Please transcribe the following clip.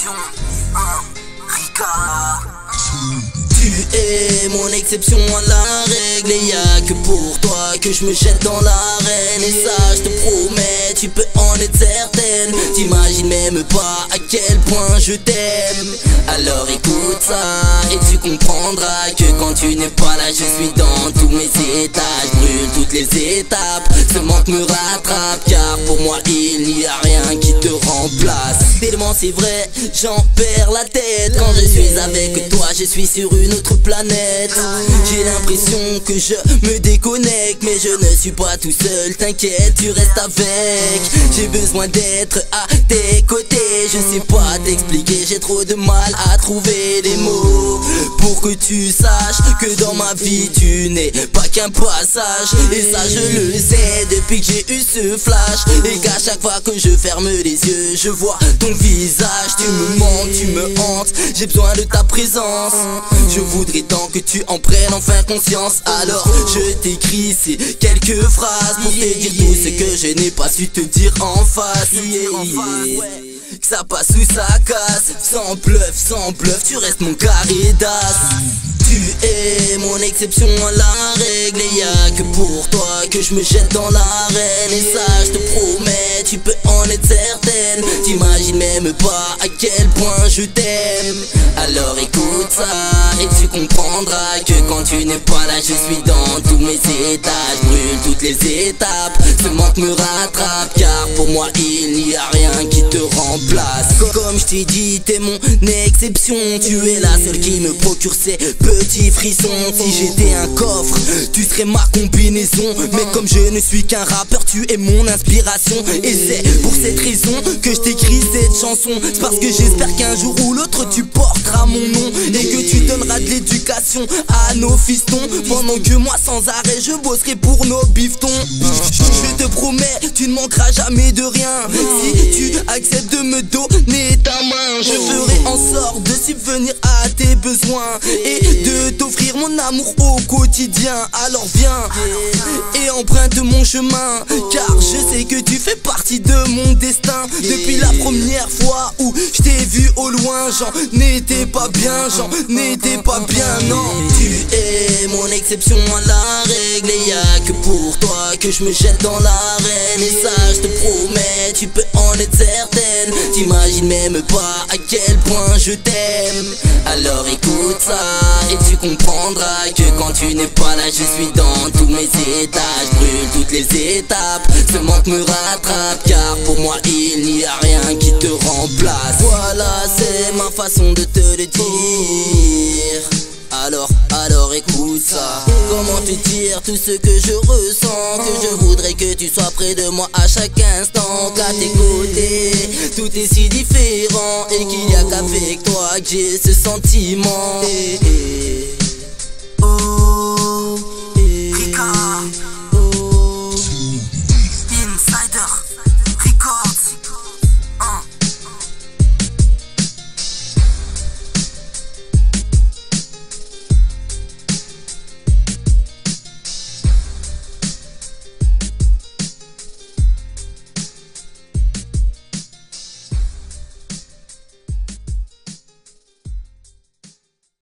exception, Ricard. Tu es mon exception à la règle, et y'a que pour toi que je me jette dans l'arène. Et ça je te promets, tu peux en être certaine. T'imagines même pas à quel point je t'aime. Alors écoute ça et tu comprendras que quand tu n'es pas là, je suis dans tous mes états. Je brûle toutes les étapes, ce manque me rattrape, car pour moi il n'y a rien qui te remplace. Tellement c'est vrai, j'en perds la tête. Quand je suis avec toi, je suis sur une autre planète. J'ai l'impression que je me déconnecte, mais je ne suis pas tout seul, t'inquiète, tu restes avec. J'ai besoin d'être à tes côtés. Je sais pas t'expliquer, j'ai trop de mal à trouver les mots pour que tu saches que dans ma vie tu n'es pas qu'un passage. Et ça je le sais depuis que j'ai eu ce flash, et qu'à chaque fois que je ferme les yeux, je vois ton visage. Tu me manques, tu me hantes, j'ai besoin de ta présence. Je voudrais tant que tu en prennes enfin conscience. Alors je t'écris ces quelques phrases pour te dire tout ce que je n'ai pas su te dire en face. Que ça passe ou ça casse, sans bluff, tu restes mon carré d'as. Tu es mon exception à la règle, et y'a que pour toi que je me jette dans l'arène. Et ça je te promets, tu peux en être certaine. T'imagines même pas à quel point je t'aime. Alors écoute ça et tu comprendras que quand tu n'es pas là, je suis dans tous mes états. Je brûle toutes les étapes, ce manque me rattrape, car pour moi il n'y a rien qui te remplace. Comme je t'ai dit, t'es mon exception. Tu es la seule qui me procure ces petits frissons. Si j'étais un coffre, tu serais ma combinaison. Mais comme je ne suis qu'un rappeur, tu es mon inspiration. Et c'est pour cette raison que je t'écris cette chanson. C'est parce que j'espère qu'un jour ou l'autre tu porteras mon nom, et que tu donneras de l'éducation à nos fistons, pendant que moi sans arrêt je bosserai pour nos bifetons. Je te promets, tu ne manqueras jamais de rien. Si tu acceptes de me donner ta main, je ferai en sorte de subvenir à tes besoins et de t'offrir mon amour au quotidien. Alors viens et emprunte mon chemin, car je sais que tu fais partie de mon destin. Depuis la première fois où je t'ai vu au loin, j'en étais pas bien, non. Tu es mon exception à la règle, et y'a que pour toi que je me jette dans l'arène. Et ça je te promets, tu peux en être certaine. T'imagines même pas à quel point je t'aime. Alors écoute ça et tu comprendras que quand tu n'es pas là, je suis dans tous mes états. Je brûle toutes les étapes, ce manque me rattrape, car pour moi il n'y a rien qui te remplace. Voilà, c'est ma façon de te le dire. Alors écoute ça. Comment te dire tout ce que je ressens, que je voudrais que tu sois près de moi à chaque instant, qu'à tes côtés tout est si différent, et qu'il y a qu'avec toi que j'ai ce sentiment.